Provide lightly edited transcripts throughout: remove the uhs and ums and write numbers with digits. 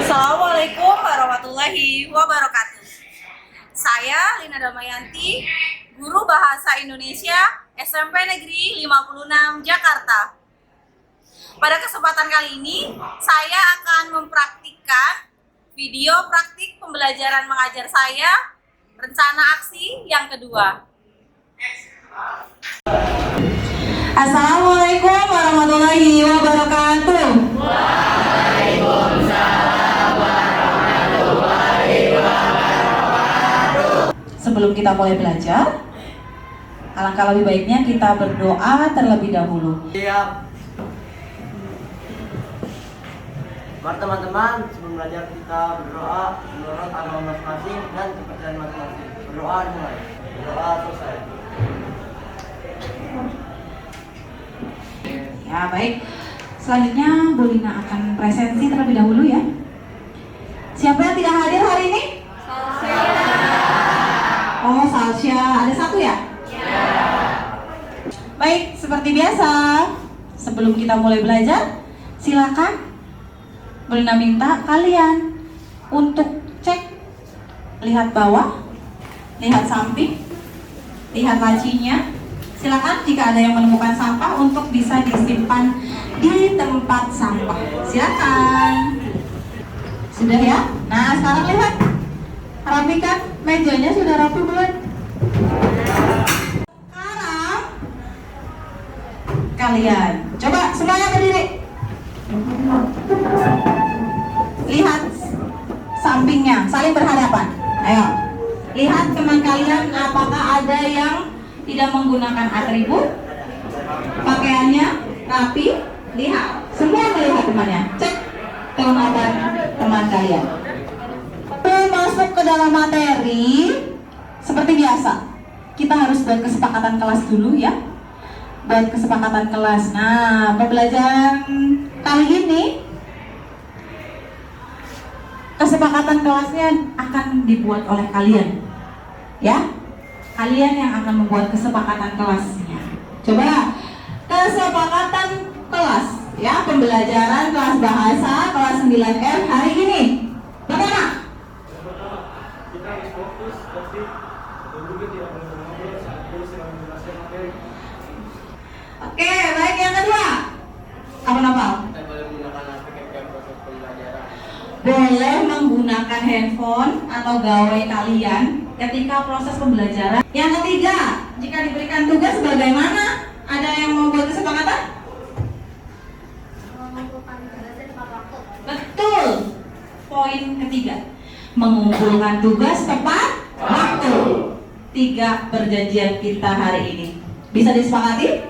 Assalamualaikum warahmatullahi wabarakatuh. Saya Lina Damayanti, Guru Bahasa Indonesia SMP Negeri 56 Jakarta. Pada kesempatan kali ini, saya akan mempraktikkan video praktik pembelajaran mengajar saya, rencana aksi yang kedua. Assalamualaikum warahmatullahi wabarakatuh. Sebelum kita mulai belajar, alangkah lebih baiknya kita berdoa terlebih dahulu. Siap. Mari teman-teman, sebelum belajar kita berdoa menurut agama masing-masing dan kepercayaan masing-masing. Berdoa dimulai. Berdoa selesai. Ya, baik. Selanjutnya Bu Lina akan presensi terlebih dahulu ya. Siapa yang tidak hadir hari ini? Oh, Salsya. Ada satu ya? Ya. Baik, seperti biasa, sebelum kita mulai belajar, silakan Bu Lina minta kalian untuk cek, lihat bawah, lihat samping, lihat lacinya. Silakan jika ada yang menemukan sampah untuk bisa disimpan di tempat sampah. Silakan. Sudah ya? Nah, sekarang lihat. Rapikan mejanya, sudah rapi belum? Sekarang kalian coba semuanya berdiri. Lihat sampingnya, saling berhadapan. Ayo. Lihat teman kalian apakah ada yang tidak menggunakan atribut. Pakaiannya rapi. Lihat. Semua melihat temannya. Cek kelengkapan teman kalian. Masuk ke dalam materi, seperti biasa kita harus buat kesepakatan kelas dulu ya. Buat kesepakatan kelas. Nah, pembelajaran kali ini kesepakatan kelasnya akan dibuat oleh kalian ya. Kalian yang akan membuat kesepakatan kelasnya. Coba kesepakatan kelas ya, pembelajaran kelas bahasa kelas 9F hari ini. Pertama, Kita harus fokus, tertib, dan juga tidak boleh mengobrol saat guru sedang menjelaskan materi. oke, baik. Yang kedua, apa nama? Kita boleh menggunakan HP ketika proses pembelajaran. Boleh menggunakan handphone atau gawai kalian ketika proses pembelajaran. Yang ketiga, jika diberikan tugas bagaimana? Ada yang mau buat kesepakatan? Mengumpulkan tugasnya tepat waktu. Betul. Poin ketiga, mengumpulkan tugas tepat waktu. 3 perjanjian kita hari ini. Bisa disepakati?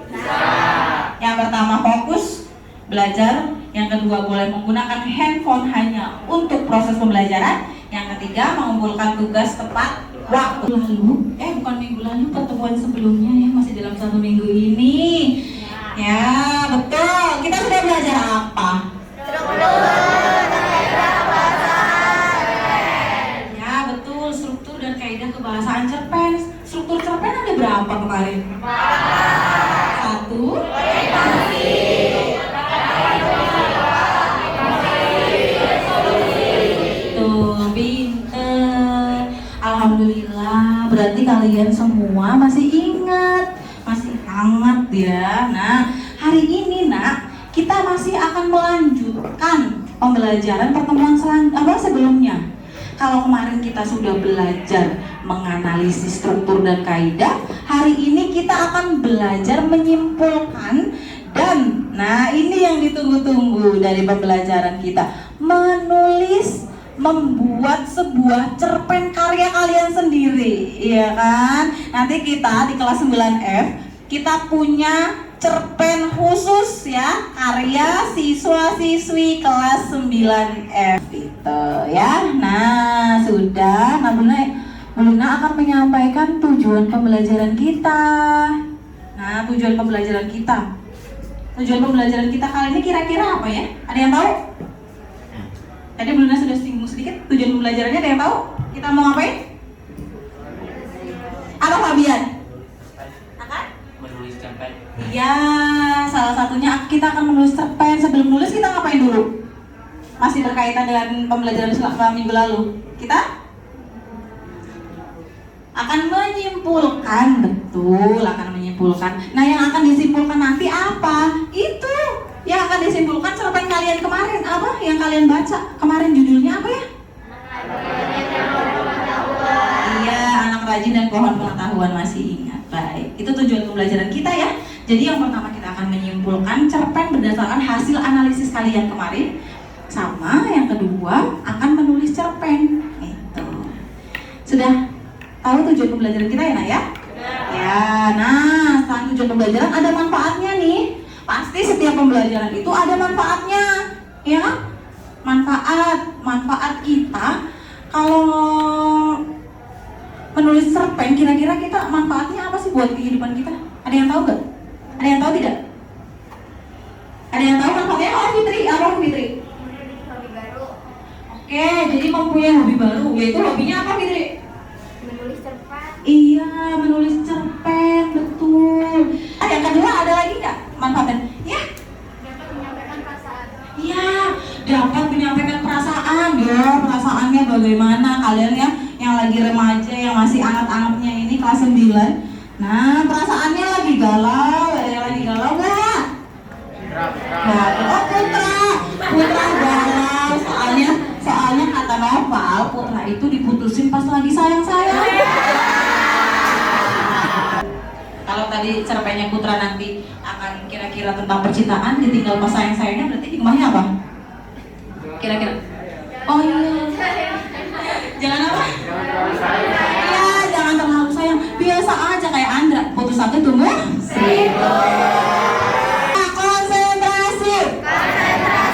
Yang pertama, fokus belajar. Yang kedua, boleh menggunakan handphone hanya untuk proses pembelajaran. Yang ketiga, mengumpulkan tugas tepat waktu. Bukan minggu lalu, pertemuan sebelumnya ya, masih dalam 1 minggu ini. Ya, betul. Kita sudah belajar apa? Ya, betul. Struktur dan kaidah kebahasaan cerpen. Struktur cerpen ada berapa kemarin? 1. Alhamdulillah, berarti kalian semua masih ingat, masih hangat ya. Nah, hari ini kita masih akan melanjutkan pembelajaran pertemuan sebelumnya. Kalau kemarin kita sudah belajar menganalisis struktur dan kaidah, hari ini kita akan belajar menyimpulkan dan ini yang ditunggu-tunggu dari pembelajaran kita, membuat sebuah cerpen karya kalian sendiri, iya kan? Nanti kita di kelas 9F kita punya cerpen khusus ya, karya siswa-siswi kelas 9F gitu ya. Nah, sudah, Bulina akan menyampaikan tujuan pembelajaran kita. Nah, tujuan pembelajaran kita. Tujuan pembelajaran kita kali ini kira-kira apa ya? Ada yang tahu? Tadi Bulina sudah singgung sedikit tujuan pembelajarannya, ada yang tahu? Kita mau ngapain? Apa Fabian? Akan? Menulis cerpen. Ya, salah satunya kita akan menulis cerpen. Sebelum nulis kita ngapain dulu? Masih berkaitan dengan pembelajaran selama minggu lalu. Kita akan menyimpulkan, betul, akan menyimpulkan. Nah, yang akan disimpulkan nanti apa? Itu yang akan disimpulkan cerpen kalian kemarin. Apa yang kalian baca kemarin, judulnya apa ya? Iya, anak rajin dan pohon pengetahuan, masih ingat. Baik, itu tujuan pembelajaran kita ya. Jadi yang pertama kita akan menyimpulkan cerpen berdasarkan hasil analisis kalian kemarin. Sama yang kedua akan menulis cerpen. Itu sudah tahu tujuan pembelajaran kita ya, Nak ya? Ya, nah selain tujuan pembelajaran ada manfaatnya nih. Pasti setiap pembelajaran itu ada manfaatnya, ya? Manfaat kita kalau menulis cerpen, kira-kira kita manfaatnya apa sih buat kehidupan kita? Ada yang tahu gak? Ada yang tahu tidak? Ada yang tahu manfaatnya? Oh, Fitri, apa Fitri? Hobi baru. Oke, jadi mempunyai hobi baru, yaitu hobinya apa Fitri? Menulis cerpen. Iya, menulis cerpen, betul. Yang kedua ada lagi nggak manfaatnya? Ya, Dapat menyampaikan perasaan. iya, dapat menyampaikan perasaan ya. Perasaannya bagaimana kalian ya, yang lagi remaja, yang masih anget-angetnya ini kelas 9. Nah, perasaannya lagi galau, ada yang lagi galau nggak? Oh, Putra galau. Soalnya kata Noval, Putra itu diputusin pas lagi sayang-sayang. Kalau tadi cerpennya Putra nanti akan kira-kira tentang percintaan, ditinggal pas sayang-sayangnya, berarti hikmahnya apa? Kira-kira? Oh iya. Jangan apa? Iya, jangan terlalu sayang. Biasa aja kayak Andra, putus satu tumbuh seribu. Konsentrasi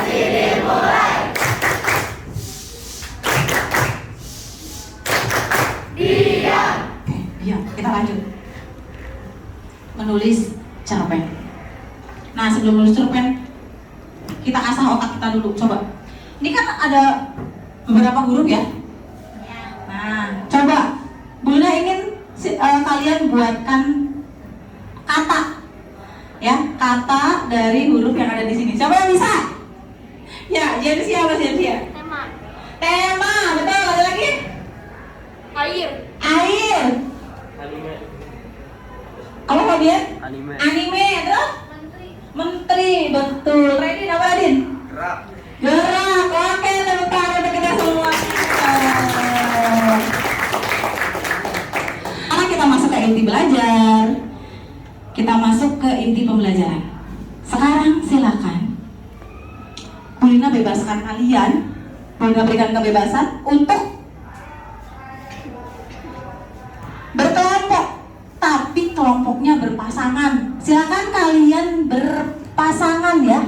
dimulai. Diam. Oke, diam. Kita lanjut. Menulis cerpen. Nah, sebelum menulis cerpen, kita asah otak kita dulu. Coba. Ini kan ada beberapa huruf ya. Nah, coba Bulina ingin kalian buatkan kata, ya, kata dari huruf yang ada di sini. Siapa yang bisa? Ya, jadi siapa Jensia? Tema, betul. Ada lagi? Air. Air. Anime. Apa Fabian? Anime. Anime, terus? Menteri, betul. Ready, apa Adin? Gerak. Gerak, oke, tepuk tangan untuk kita semua. Sekarang kita masuk ke inti belajar. Kita masuk ke inti pembelajaran. Sekarang silakan Bulina bebaskan kalian. Bulina berikan kebebasan untuk berkelompok, tapi kelompoknya berpasangan. Silakan kalian berpasangan ya.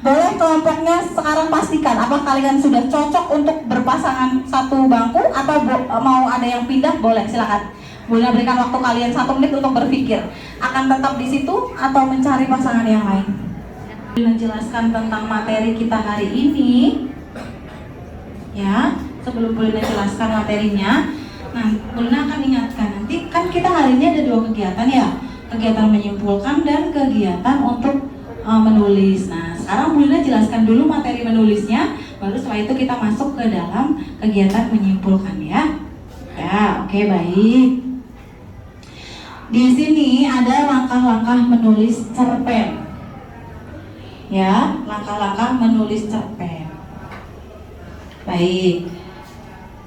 Boleh kelompoknya sekarang pastikan apakah kalian sudah cocok untuk berpasangan satu bangku atau mau ada yang pindah, boleh silakan. Boleh berikan waktu kalian 1 menit untuk berpikir akan tetap di situ atau mencari pasangan yang lain. Menjelaskan tentang materi kita hari ini, ya. Sebelum Bulina jelaskan materinya, nah Bulina akan ingatkan nanti kan kita hari ini ada 2 kegiatan ya, kegiatan menyimpulkan dan kegiatan untuk menulis. Nah, sekarang Bulina jelaskan dulu materi menulisnya, baru setelah itu kita masuk ke dalam kegiatan menyimpulkan ya. Ya, oke, baik. Di sini ada langkah-langkah menulis cerpen. Ya, langkah-langkah menulis cerpen. Baik.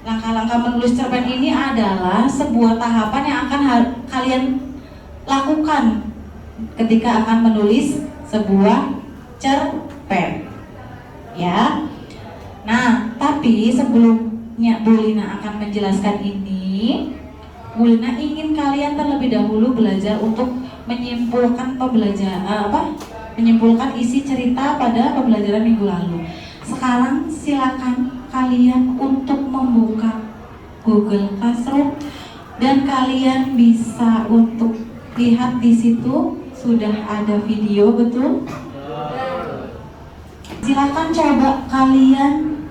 Langkah-langkah menulis cerpen ini adalah sebuah tahapan yang akan kalian lakukan ketika akan menulis sebuah cerpen, ya. Nah, tapi sebelumnya Bulina akan menjelaskan ini, Bulina ingin kalian terlebih dahulu belajar untuk menyimpulkan menyimpulkan isi cerita pada pembelajaran minggu lalu. Sekarang silakan kalian untuk membuka Google Classroom, Dan kalian bisa untuk lihat di situ sudah ada video, betul? Silakan coba kalian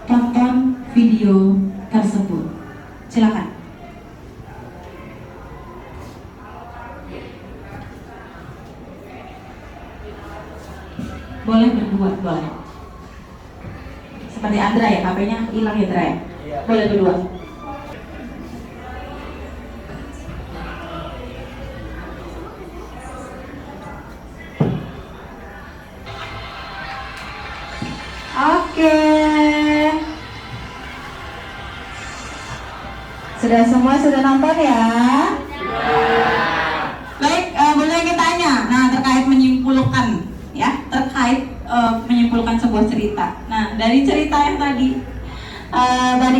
tonton video tersebut. Silakan. Boleh berdua, boleh. Seperti Andra ya, HP-nya hilang ya, Andra ya? Boleh berdua. Oke. Sudah semua sudah nonton ya? Baik, boleh kita tanya. Nah, terkait menyimpulkan ya, terkait menyimpulkan sebuah cerita. Nah, dari cerita yang tadi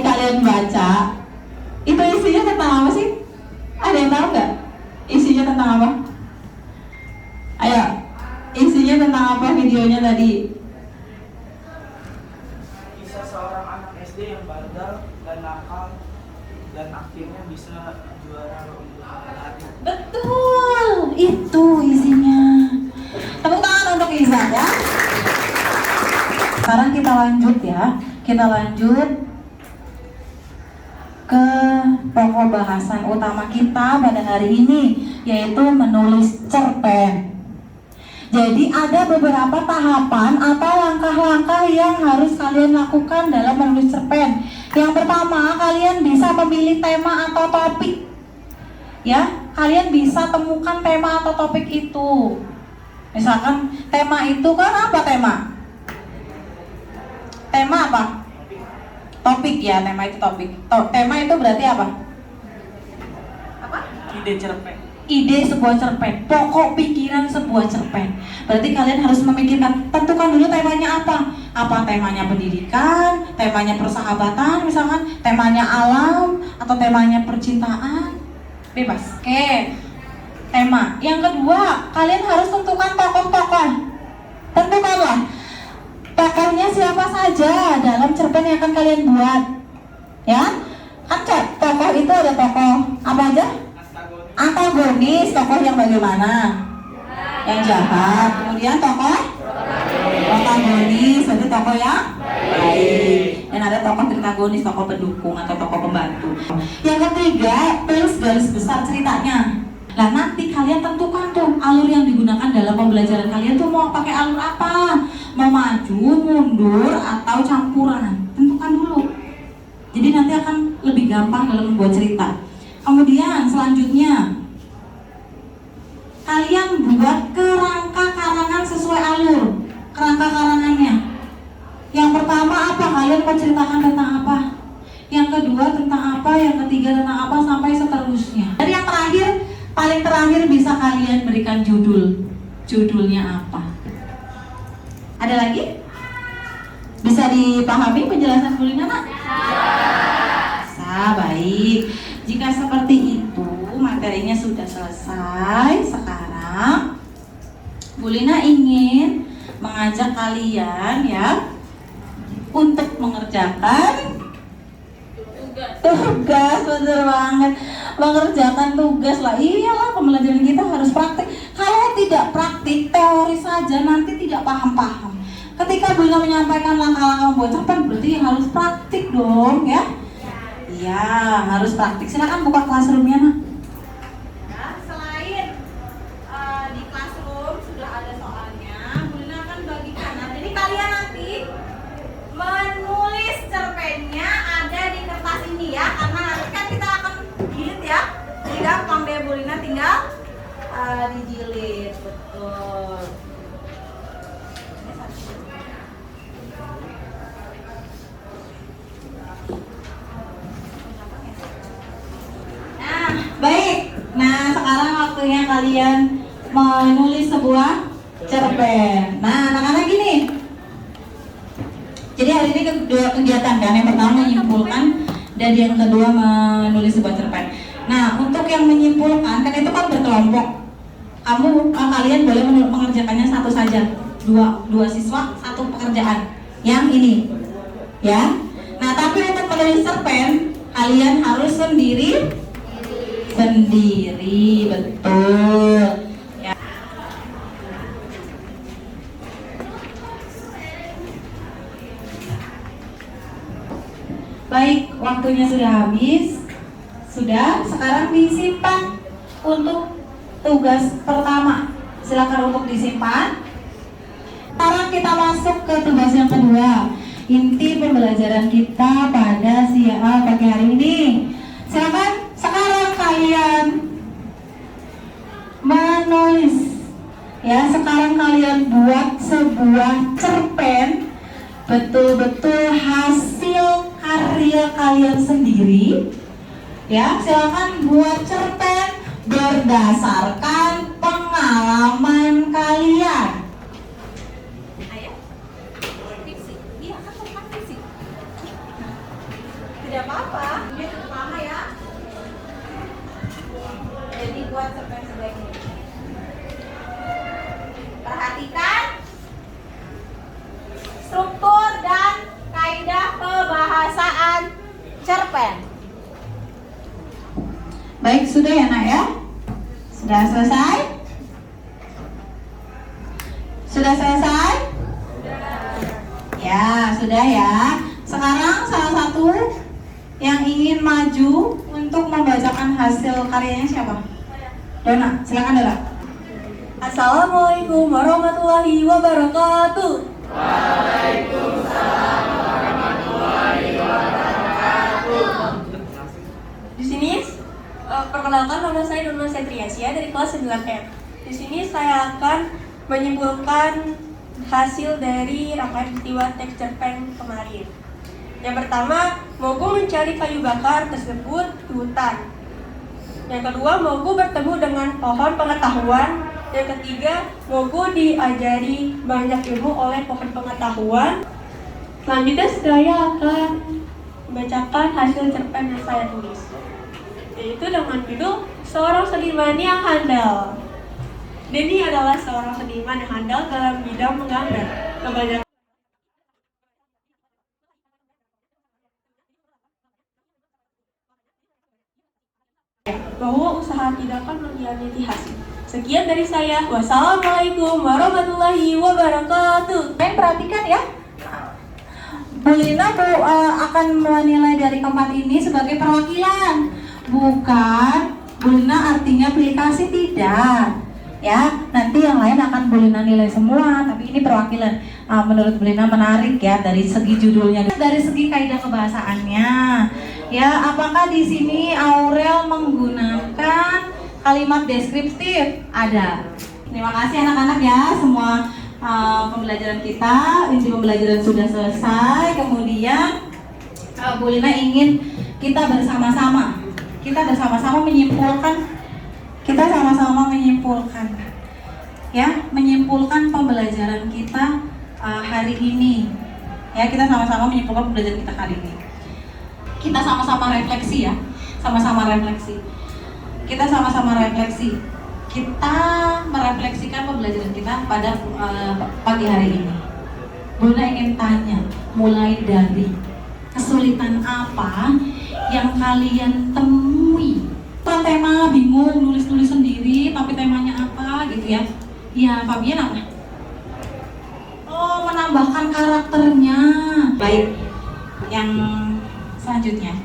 kalian baca, itu isinya tentang apa sih? Ada yang tahu nggak? Isinya tentang apa? Ayo, isinya tentang apa videonya tadi? Kisah seorang anak SD yang bandel dan nakal dan akhirnya bisa juara lomba lari. Betul, itu isinya. Tepuk tangan untuk Iza ya. Sekarang kita lanjut ya. Kita lanjut ke pokok bahasan utama kita pada hari ini, yaitu menulis cerpen. Jadi ada beberapa tahapan atau langkah-langkah yang harus kalian lakukan dalam menulis cerpen. Yang pertama, kalian bisa memilih tema atau topik. Ya, kalian bisa temukan tema atau topik itu. Misalkan tema itu kan apa tema? Tema apa? Topik ya, tema itu topik. Tema itu berarti apa? Apa? Ide cerpen. Ide sebuah cerpen, pokok pikiran sebuah cerpen. Berarti kalian harus memikirkan, tentukan dulu temanya apa. Apa temanya pendidikan, temanya persahabatan, misalkan temanya alam, atau temanya percintaan. Bebas. Oke. Tema. Yang kedua, kalian harus tentukan tokoh-tokoh. Tentukanlah tokohnya siapa saja dalam cerpen yang akan kalian buat. Ya. Kan tokoh itu ada tokoh apa aja? Antagonis, tokoh yang bagaimana? Yang jahat. Kemudian tokoh protagonis, berarti tokoh yang baik. Dan ada tokoh antagonis, tokoh pendukung atau tokoh pembantu. Yang ketiga, tulis garis besar ceritanya. Nah, nanti kalian tentukan tuh alur yang digunakan dalam pembelajaran kalian tuh mau pakai alur apa? Mau maju, mundur, atau campuran. Tentukan dulu. Jadi nanti akan lebih gampang dalam membuat cerita. Kemudian selanjutnya, kalian buat kerangka karangan sesuai alur. Kerangka karangannya. Yang pertama apa? Kalian mau ceritakan tentang apa? Yang kedua tentang apa? Yang ketiga tentang apa? Sampai seterusnya. Dari yang terakhir, paling terakhir bisa kalian berikan judul. Judulnya apa? Ada lagi? Bisa dipahami penjelasan Bu Lina, Nak? Baik. Jika seperti itu, materinya sudah selesai. Sekarang Bu Lina ingin mengajak kalian ya untuk mengerjakan tugas. Bener banget, mengerjakan tugas lah. Iyalah, pembelajaran kita harus praktik. Kalau tidak praktik, teori saja nanti tidak paham-paham. Ketika Bu Lina menyampaikan langkah-langkah membuat cerpen, berarti harus praktik dong ya. Iya, harus praktik. Silakan buka classroom-nya, Nak. Ya, selain di classroom sudah ada soalnya, Bu Lina akan bagikan. Nah, jadi kalian nanti menulis cerpennya ada di kertas ini ya, karena nanti kan kita akan jilid ya. Jadi gampang deh, Bu Lina tinggal dijilid. Betul. Baik, nah sekarang waktunya kalian menulis sebuah cerpen. Nah, anak-anak gini. Jadi hari ini kedua kegiatan kan, yang pertama menyimpulkan dan yang kedua menulis sebuah cerpen. Nah, untuk yang menyimpulkan kan itu kan berkelompok. Kalian boleh mengerjakannya satu saja, dua siswa satu pekerjaan. Yang ini, ya. Nah, tapi untuk menulis cerpen Kalian harus sendiri, betul. Ya. Baik, waktunya sudah habis. Sudah, sekarang disimpan untuk tugas pertama. Silakan untuk disimpan. Sekarang kita masuk ke tugas yang kedua. Inti pembelajaran kita pada pagi hari ini. Silakan sekarang kalian menulis. Ya, sekarang kalian buat sebuah cerpen betul-betul hasil karya kalian sendiri. Ya, silakan buat cerpen berdasarkan pengalaman kalian. Tidak apa-apa, ini cukup lama ya. Jadi buat cerpen sebaiknya. Perhatikan struktur dan kaidah pembahasaan cerpen. Baik, sudah ya nak ya? Sudah selesai? Sudah selesai? Ya, sudah ya. Sekarang salah satu yang ingin maju untuk membacakan hasil karyanya siapa? Dona, silakan Dona. Assalamualaikum warahmatullahi wabarakatuh. Di sini perkenalkan, nama saya Nurul Setriasia dari kelas 9F. Di sini saya akan menyimpulkan hasil dari rangkaian peristiwa teks cerpen kemarin. Yang pertama, Mogu mencari kayu bakar tersebut di hutan. Yang kedua, Mogu bertemu dengan pohon pengetahuan. Yang ketiga, Mogu diajari banyak ilmu oleh pohon pengetahuan. Selanjutnya saya akan membacakan hasil cerpen yang saya tulis, yaitu dengan judul Seorang Seniman yang Handal. Denny adalah seorang seniman yang handal dalam bidang menggambar. Kebanyakan bahwa usaha tidak akan mengkhianati hasil. Sekian dari saya. Wassalamualaikum warahmatullahi wabarakatuh. Perhatikan ya. Bu Lina akan menilai dari keempat ini sebagai perwakilan, bukan Bu Lina artinya pilih kasih, tidak. Ya, nanti yang lain akan Bu Lina nilai semua, tapi ini perwakilan. Menurut Bu Lina menarik ya dari segi judulnya, dari segi kaidah kebahasaannya. Ya, apakah di sini Aurel menggunakan kalimat deskriptif? Ada. Terima kasih anak-anak ya, semua pembelajaran kita, inti pembelajaran sudah selesai. Kemudian Bu Lina ingin kita bersama-sama menyimpulkan, ya, menyimpulkan pembelajaran kita hari ini. Ya, kita sama-sama menyimpulkan pembelajaran kita hari ini. Kita sama-sama refleksi ya, Kita sama-sama refleksi. Kita merefleksikan pembelajaran kita pada pagi hari ini. Bunda ingin tanya, mulai dari kesulitan apa yang kalian temui? Tema bingung, nulis-nulis sendiri, tapi temanya apa gitu ya? Ya, Fabian apa? Oh, menambahkan karakternya. Baik, yang selanjutnya,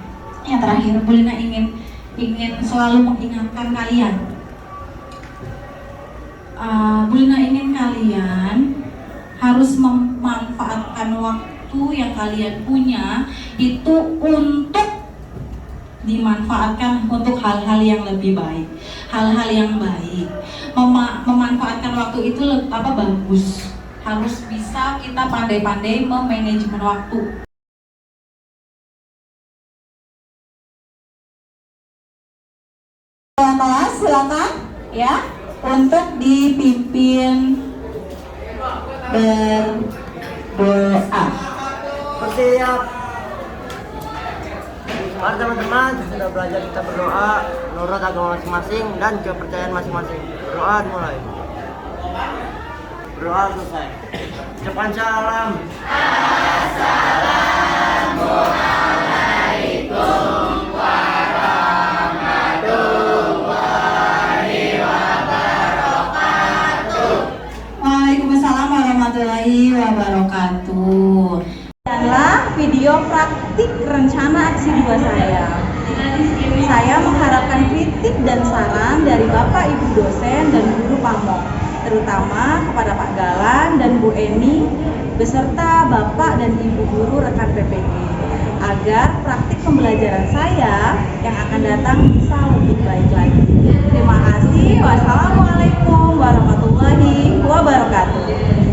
yang terakhir, Bu Lina ingin selalu mengingatkan kalian. Bu Lina ingin kalian harus memanfaatkan waktu yang kalian punya itu untuk dimanfaatkan untuk hal-hal yang lebih baik, hal-hal yang baik. Memanfaatkan waktu itu bagus. Harus bisa kita pandai-pandai memanajemen waktu. Kelas silakan ya untuk dipimpin berdoa. Bersiap. Mari teman-teman, sudah belajar kita berdoa menurut agama masing-masing dan kepercayaan masing-masing. Berdoa dimulai. Berdoa selesai. Ucapan salam. Assalamualaikum titik rencana aksi 2 saya. Saya mengharapkan kritik dan saran dari Bapak Ibu dosen dan guru pamong, terutama kepada Pak Galan dan Bu Eni beserta Bapak dan Ibu guru rekan PPG, agar praktik pembelajaran saya yang akan datang bisa lebih baik lagi. Terima kasih. Wassalamualaikum warahmatullahi wabarakatuh.